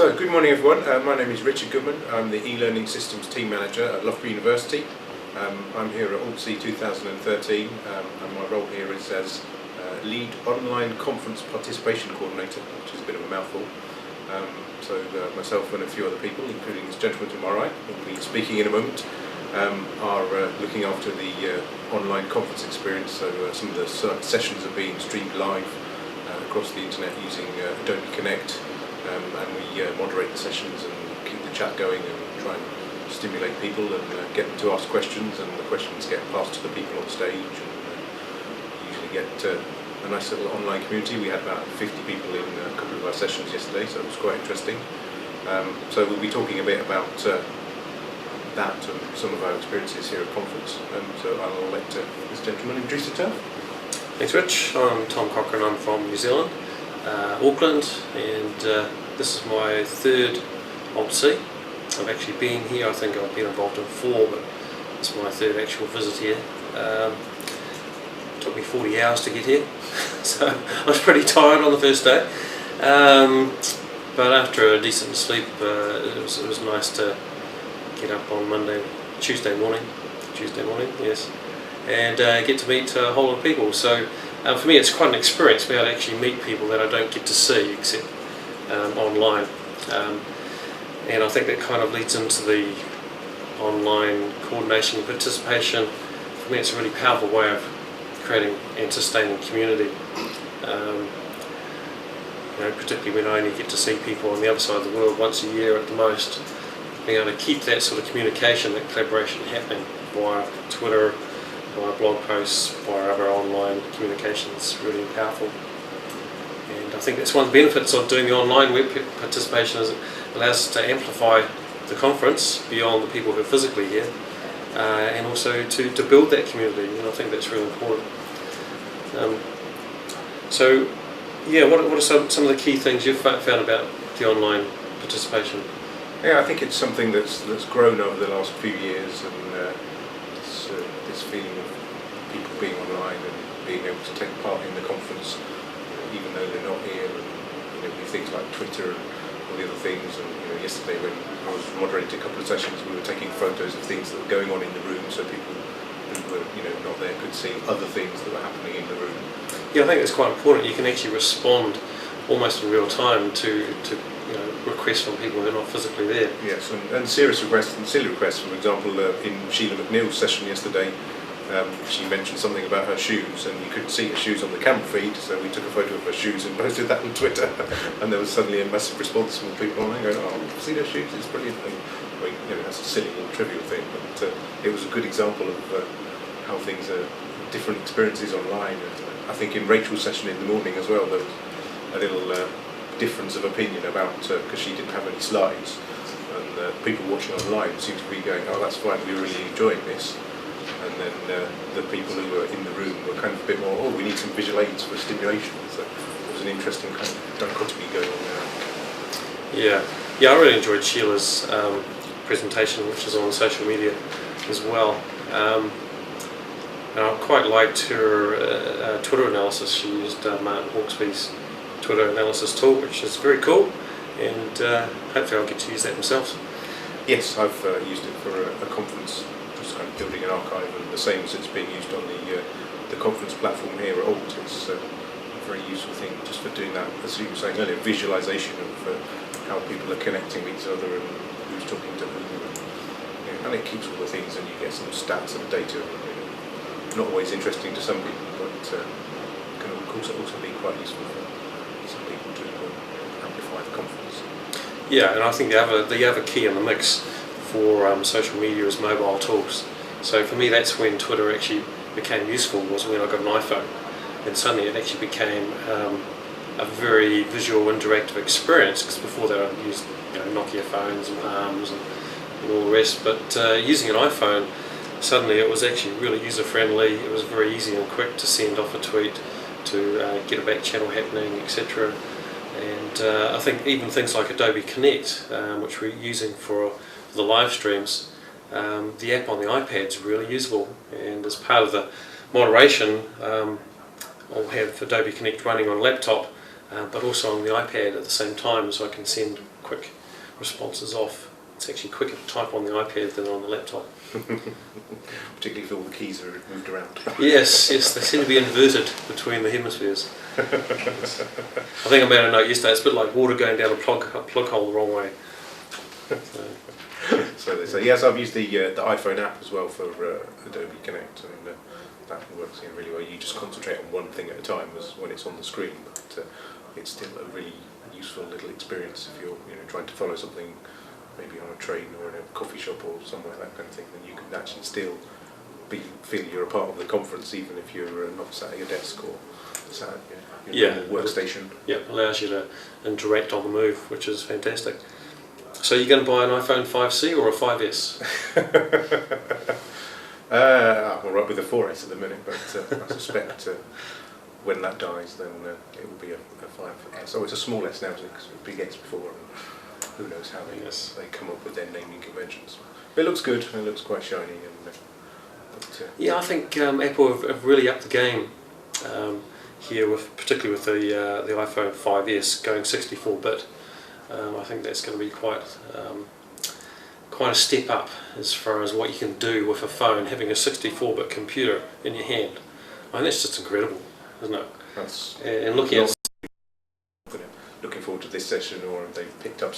So, good morning everyone. My name is Richard Goodman. I'm the e-learning systems team manager at Loughborough University. I'm here at AUT 2013 and my role here is as lead online conference participation coordinator, which is a bit of a mouthful. Myself and a few other people, including this gentleman to my right, who will be speaking in a moment, are looking after the online conference experience. So some of the sessions are being streamed live across the internet using Adobe Connect. And we moderate the sessions and keep the chat going and try and stimulate people and get them to ask questions, and the questions get passed to the people on stage, and usually get a nice little online community. We had about 50 people in a couple of our sessions yesterday, so it was quite interesting. So we'll be talking a bit about that and some of our experiences here at conference. So I'll let this gentleman introduce himself. Thanks Rich, I'm Thom Cochrane, I'm from New Zealand. Auckland, and this is my third AUT. I've actually been here, I think I've been involved in 4, but it's my third actual visit here. It took me 40 hours to get here, so I was pretty tired on the first day. But after a decent sleep, it was nice to get up on Tuesday morning, yes, and get to meet a whole lot of people. So for me it's quite an experience to be able to actually meet people that I don't get to see except online, and I think that kind of leads into the online coordination and participation. For me it's a really powerful way of creating and sustaining community, particularly when I only get to see people on the other side of the world once a year at the most. Being able to keep that sort of communication, that collaboration happening via Twitter, via blog posts, via other online communications, really powerful. And I think that's one of the benefits of doing the online web participation, is it allows us to amplify the conference beyond the people who are physically here, and also to build that community, and I think that's really important. What are some of the key things you've found about the online participation? Yeah, I think it's something that's grown over the last few years, and this feeling of people being online and being able to take part in the conference, even though they're not here, and with things like Twitter and all the other things. And yesterday when I was moderating a couple of sessions, we were taking photos of things that were going on in the room, so people who were not there could see other things that were happening in the room. Yeah, I think it's quite important. You can actually respond almost in real time to requests from people who are not physically there. Yes, and serious requests and silly requests. For example, in Sheila McNeil's session yesterday, she mentioned something about her shoes, and you could see her shoes on the camera feed, so we took a photo of her shoes and posted that on Twitter, and there was suddenly a massive response from people online going, "Oh, see their shoes, it's brilliant." And that's a silly little trivial thing, but it was a good example of how things are different experiences online. And I think in Rachel's session in the morning as well, there was a little difference of opinion about, because she didn't have any slides, and people watching online seemed to be going, "Oh, that's fine, we're really enjoying this," and then the people who were in the room were kind of a bit more, "Oh, we need some visual aids for stimulation." So it was an interesting kind of dichotomy going on there. Yeah, I really enjoyed Sheila's presentation, which is on social media as well. And I quite liked her Twitter analysis. She used Martin Hawksby's Twitter analysis tool, which is very cool, and hopefully I'll get to use that myself. Yes, I've used it for a conference, just kind of building an archive, and the same as it's being used on the conference platform here at AUT. It's a very useful thing just for doing that, as you were saying earlier, visualisation of how people are connecting with each other and who's talking to who, and it keeps all the things, and you get some stats and data. Not always interesting to some people, but can of course also be quite useful for some people to amplify the conference. Yeah, and I think the other key in the mix for social media is mobile tools. So for me, that's when Twitter actually became useful, was when I got an iPhone, and suddenly it actually became a very visual, interactive experience. Because before that, I'd used Nokia phones and ARMs and all the rest. But using an iPhone, suddenly it was actually really user-friendly. It was very easy and quick to send off a tweet, to get a back channel happening, etc. And I think even things like Adobe Connect, which we're using for the live streams, the app on the iPad is really useful. And as part of the moderation, I'll have Adobe Connect running on a laptop, but also on the iPad at the same time, so I can send quick responses off. It's actually quicker to type on the iPad than on the laptop. Particularly if all the keys are moved around. Yes, they seem to be inverted between the hemispheres. I think I made a note yesterday, it's a bit like water going down a plug hole the wrong way. So they say. Yes, I've used the iPhone app as well for Adobe Connect, and that works really well. You just concentrate on one thing at a time as when it's on the screen, but it's still a really useful little experience if you're trying to follow something, maybe on a train or in a coffee shop or somewhere, that kind of thing. Then you can actually still feel you're a part of the conference, even if you're not sat at your desk or sat at your normal workstation. Yeah, allows you to interact on the move, which is fantastic. So you're going to buy an iPhone 5C or a 5S? I'm alright with the 4S at the minute, but I suspect when that dies, then it will be a 5S. Oh, it's a small S now, because it was a big S before, and who knows how they come up with their naming conventions. But it looks good, and it looks quite shiny. Yeah, I think Apple have really upped the game here, particularly with the iPhone 5S going 64-bit. I think that's going to be quite a step up as far as what you can do with a phone, having a 64-bit computer in your hand. I think that's just incredible, isn't it? That's and looking forward to this session, or they've picked up